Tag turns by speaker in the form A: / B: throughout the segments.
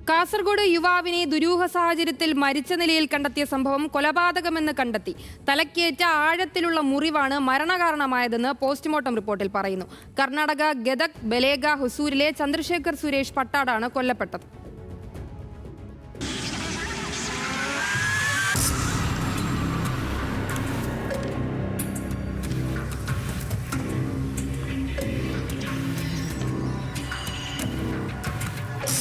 A: കാസർഗോഡ് യുവാവിനെ ദുരൂഹ സാഹചര്യത്തിൽ മരിച്ച നിലയിൽ കണ്ടെത്തിയ സംഭവം കൊലപാതകമെന്ന് കണ്ടെത്തി. തലക്കേറ്റ ആഴത്തിലുള്ള മുറിവാണ് മരണകാരണമായതെന്ന് പോസ്റ്റ്മോർട്ടം റിപ്പോർട്ടിൽ പറയുന്നു. കർണാടക ഗദക് ബലേഗ ഹൊസൂരിലെ ചന്ദ്രശേഖർ സുരേഷ് പട്ടാടാണ് കൊല്ലപ്പെട്ടത്.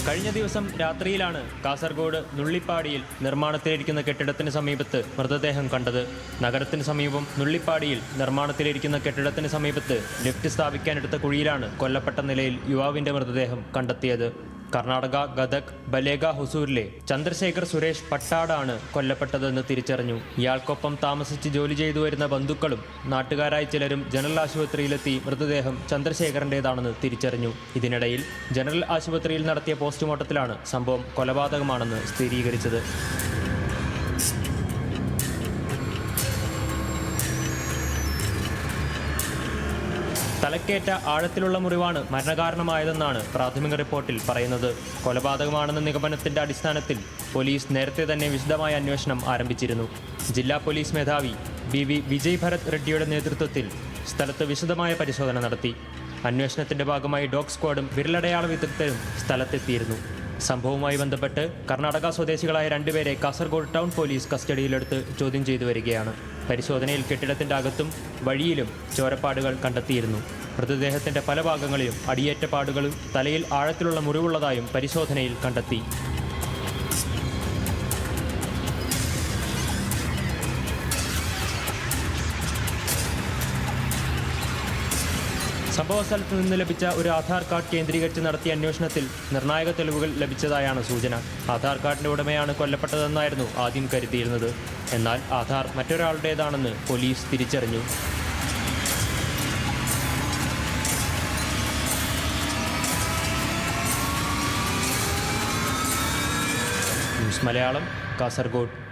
B: കഴിഞ്ഞ ദിവസം രാത്രിയിലാണ് കാസർഗോഡ് നുള്ളിപ്പാടിയിൽ നിർമ്മാണത്തിലിരിക്കുന്ന കെട്ടിടത്തിന് സമീപത്ത് മൃതദേഹം കണ്ടത്. നഗരത്തിന് സമീപം നുള്ളിപ്പാടിയിൽ നിർമ്മാണത്തിലിരിക്കുന്ന കെട്ടിടത്തിന് സമീപത്ത് ലിഫ്റ്റ് സ്ഥാപിക്കാനെടുത്ത കുഴിയിലാണ് കൊല്ലപ്പെട്ട നിലയിൽ യുവാവിന്റെ മൃതദേഹം കണ്ടെത്തിയത്. കർണാടക ഗദക് ബലേഗ ഹൊസൂരിലെ ചന്ദ്രശേഖർ സുരേഷ് പട്ടാടാണ് കൊല്ലപ്പെട്ടതെന്ന് തിരിച്ചറിഞ്ഞു. ഇയാൾക്കൊപ്പം താമസിച്ച് ജോലി ചെയ്തു വരുന്ന ബന്ധുക്കളും നാട്ടുകാരായ ചിലരും ജനറൽ ആശുപത്രിയിലെത്തി മൃതദേഹം ചന്ദ്രശേഖരൻ്റേതാണെന്ന് തിരിച്ചറിഞ്ഞു. ഇതിനിടയിൽ ജനറൽ ആശുപത്രിയിൽ നടത്തിയ പോസ്റ്റ്മോർട്ടത്തിലാണ് സംഭവം കൊലപാതകമാണെന്ന് സ്ഥിരീകരിച്ചത്. തലക്കേറ്റ ആഴത്തിലുള്ള മുറിവാണ് മരണകാരണമായതെന്നാണ് പ്രാഥമിക റിപ്പോർട്ടിൽ പറയുന്നത്. കൊലപാതകമാണെന്ന നിഗമനത്തിന്റെ അടിസ്ഥാനത്തിൽ പോലീസ് നേരത്തെ തന്നെ വിശദമായ അന്വേഷണം ആരംഭിച്ചിരുന്നു. ജില്ലാ പോലീസ് മേധാവി ബി വിജയ് ഭരത് റെഡ്ഡിയുടെ നേതൃത്വത്തിൽ സ്ഥലത്ത് വിശദമായ പരിശോധന നടത്തി. അന്വേഷണത്തിന്റെ ഭാഗമായി ഡോഗ് സ്ക്വാഡും വിരലടയാള വിദഗ്ധരും സ്ഥലത്തെത്തിയിരുന്നു. സംഭവവുമായി ബന്ധപ്പെട്ട് കർണാടക സ്വദേശികളായ രണ്ടുപേരെ കാസർഗോഡ് ടൗൺ പോലീസ് കസ്റ്റഡിയിലെടുത്ത് ചോദ്യം ചെയ്തു വരികയാണ്. പരിശോധനയിൽ കെട്ടിടത്തിന്റെ അകത്തും വഴിയിലും ചോരപ്പാടുകൾ കണ്ടെത്തിയിരുന്നു. മൃതദേഹത്തിന്റെ പല ഭാഗങ്ങളിലും അടിയേറ്റ പാടുകളും തലയിൽ ആഴത്തിലുള്ള മുറിവുള്ളതായും പരിശോധനയിൽ കണ്ടെത്തി. സംഭവസ്ഥലത്ത് നിന്ന് ലഭിച്ച ഒരു ആധാർ കാർഡ് കേന്ദ്രീകരിച്ച് നടത്തിയ അന്വേഷണത്തിൽ നിർണായക തെളിവുകൾ ലഭിച്ചതായാണ് സൂചന. ആധാർ കാർഡിന്റെ ഉടമയാണ് കൊല്ലപ്പെട്ടതെന്നായിരുന്നു ആദ്യം കരുതിയിരുന്നത്. എന്നാൽ ആധാർ മറ്റൊരാളുടേതാണെന്ന് പോലീസ് തിരിച്ചറിഞ്ഞു. ന്യൂസ് മലയാളം, കാസർഗോഡ്.